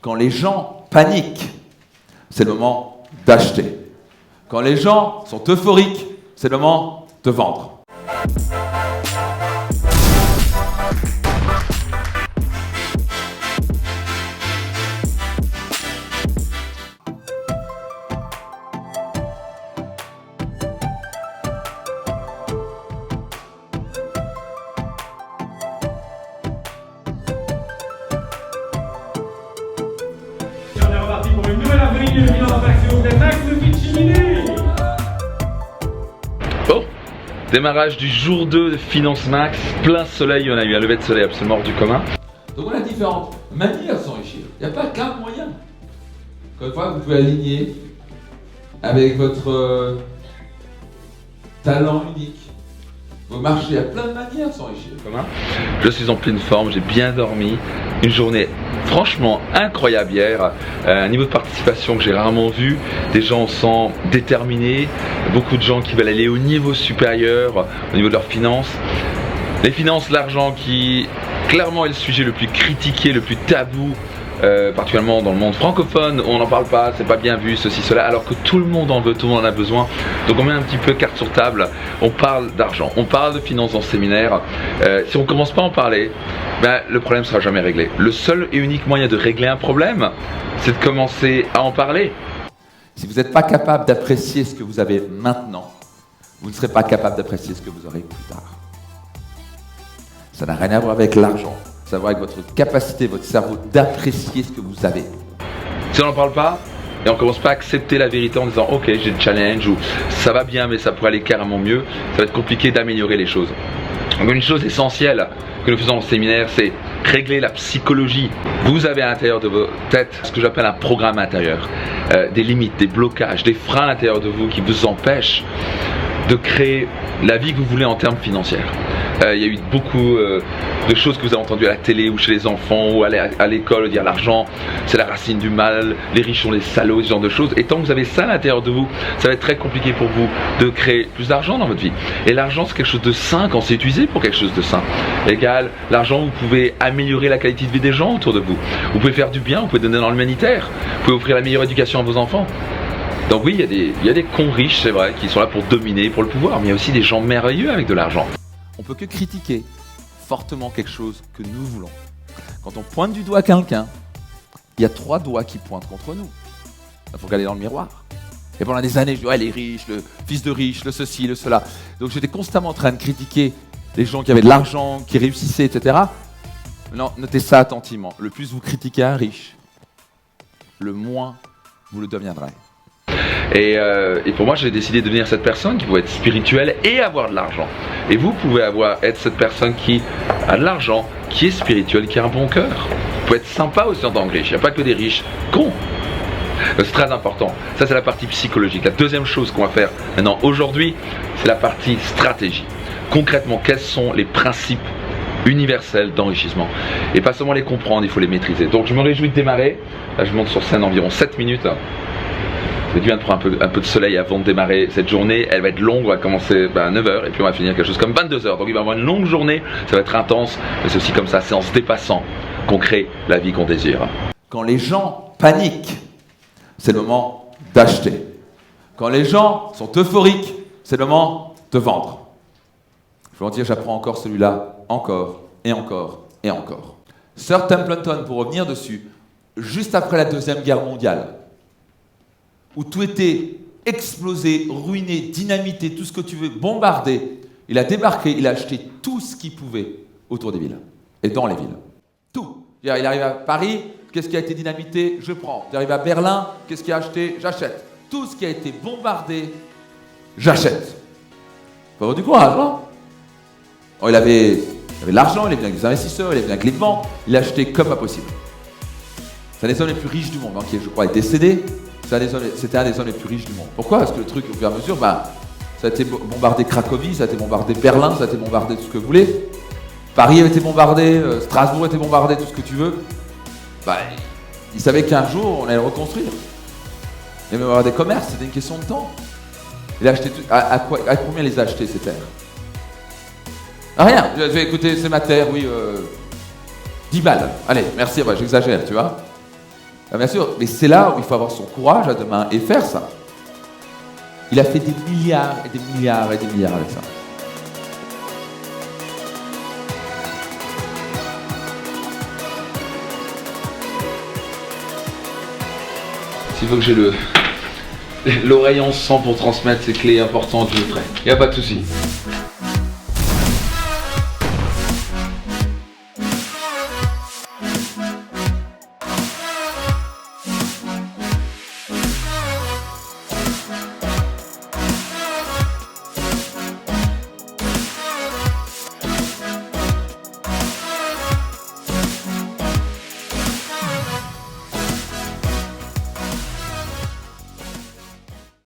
Quand les gens paniquent, c'est le moment d'acheter. Quand les gens sont euphoriques, c'est le moment de vendre. On est reparti pour une nouvelle avenue de bilan d'action des Max de Piccini. Bon, démarrage du jour 2 de Finance Max, plein soleil, on a eu un lever de soleil absolument hors du commun. Donc on a différentes manières de s'enrichir. Il n'y a pas qu'un moyen. Encore une fois, vous pouvez aligner avec votre talent unique. Vos marchés, il y a plein de manières de s'enrichir. Commun. Je suis en pleine forme, j'ai bien dormi, une journée franchement incroyable hier, un niveau de participation que j'ai rarement vu, des gens sont déterminés, beaucoup de gens qui veulent aller au niveau supérieur, au niveau de leurs finances. Les finances, l'argent qui clairement est le sujet le plus critiqué, le plus tabou, particulièrement dans le monde francophone, on n'en parle pas, c'est pas bien vu, ceci, cela, alors que tout le monde en veut, tout le monde en a besoin. Donc on met un petit peu carte sur table, on parle d'argent, on parle de finances dans ce séminaire. Si on commence pas à en parler, ben, le problème sera jamais réglé. Le seul et unique moyen de régler un problème, c'est de commencer à en parler. Si vous n'êtes pas capable d'apprécier ce que vous avez maintenant, vous ne serez pas capable d'apprécier ce que vous aurez plus tard. Ça n'a rien à voir avec l'argent. Ça va avec votre capacité, votre cerveau, d'apprécier ce que vous avez. Si on n'en parle pas, et on commence pas à accepter la vérité en disant ok j'ai le challenge ou ça va bien mais ça pourrait aller carrément mieux, ça va être compliqué d'améliorer les choses. Donc une chose essentielle que nous faisons au séminaire, c'est régler la psychologie. Vous avez à l'intérieur de votre tête ce que j'appelle un programme intérieur, des limites, des blocages, des freins à l'intérieur de vous qui vous empêchent de créer la vie que vous voulez en termes financiers. Il y a eu beaucoup de choses que vous avez entendues à la télé ou chez les enfants ou à l'école, dire l'argent c'est la racine du mal, les riches sont les salauds, ce genre de choses. Et tant que vous avez ça à l'intérieur de vous, ça va être très compliqué pour vous de créer plus d'argent dans votre vie. Et l'argent c'est quelque chose de sain quand c'est utilisé pour quelque chose de sain. Égal, l'argent vous pouvez améliorer la qualité de vie des gens autour de vous. Vous pouvez faire du bien, vous pouvez donner dans l'humanitaire, vous pouvez offrir la meilleure éducation à vos enfants. Donc oui, il y a des cons riches, c'est vrai, qui sont là pour dominer, pour le pouvoir, mais il y a aussi des gens merveilleux avec de l'argent. On ne peut que critiquer fortement quelque chose que nous voulons. Quand on pointe du doigt quelqu'un, il y a 3 doigts qui pointent contre nous. Il faut regarder dans le miroir. Et pendant des années, je dis ouais, les riches, le fils de riche, le ceci, le cela. Donc j'étais constamment en train de critiquer les gens qui avaient de l'argent, qui réussissaient, etc. Non, notez ça attentivement. Le plus vous critiquez un riche, le moins vous le deviendrez. Et pour moi, j'ai décidé de devenir cette personne qui pouvait être spirituelle et avoir de l'argent. Et vous pouvez être cette personne qui a de l'argent, qui est spirituelle, qui a un bon cœur. Vous pouvez être sympa aussi en tant que riche. Il n'y a pas que des riches cons. C'est très important. Ça, c'est la partie psychologique. La deuxième chose qu'on va faire maintenant, aujourd'hui, c'est la partie stratégie. Concrètement, quels sont les principes universels d'enrichissement? Et pas seulement les comprendre, il faut les maîtriser. Donc, je me réjouis de démarrer. Là, je monte sur scène environ 7 minutes. J'ai dû prendre un peu de soleil avant de démarrer cette journée. Elle va être longue, on va commencer à 9h et puis on va finir quelque chose comme 22h. Donc il va y avoir une longue journée, ça va être intense, mais c'est aussi comme ça, c'est en se dépassant qu'on crée la vie qu'on désire. Quand les gens paniquent, c'est le moment d'acheter. Quand les gens sont euphoriques, c'est le moment de vendre. Je vais vous dire, j'apprends encore celui-là, encore et encore et encore. Sir Templeton, pour revenir dessus, juste après la Deuxième Guerre mondiale, où tout était explosé, ruiné, dynamité, tout ce que tu veux, bombardé, il a débarqué, il a acheté tout ce qu'il pouvait autour des villes et dans les villes. Tout. Il arrive à Paris, qu'est-ce qui a été dynamité? Je prends. Il arrive à Berlin, qu'est-ce qui a acheté? J'achète. Tout ce qui a été bombardé, j'achète. Faut avoir du courage, non? Oh, il avait de l'argent, il est venu avec des investisseurs, il est venu avec les banques, il a acheté comme pas possible. C'est un des hommes les plus riches du monde, hein, qui, je crois, est décédé. C'était un des hommes les plus riches du monde. Pourquoi? Parce que le truc, au fur et à mesure, ça a été bombardé Cracovie, ça a été bombardé Berlin, ça a été bombardé tout ce que vous voulez. Paris avait été bombardé, Strasbourg a été bombardé, tout ce que tu veux. Il savait qu'un jour, on allait le reconstruire. Il allait y avoir des commerces, c'était une question de temps. Il a acheté à combien les a achetés, ces terres? À rien. Je vais écouter, c'est ma terre, oui. 10 balles. Allez, merci, j'exagère, tu vois. Ah, bien sûr, mais c'est là où il faut avoir son courage à demain et faire ça. Il a fait des milliards et des milliards et des milliards avec ça. S'il faut que j'ai l'oreille en sang pour transmettre ces clés importantes, je le ferai. Y a pas de souci.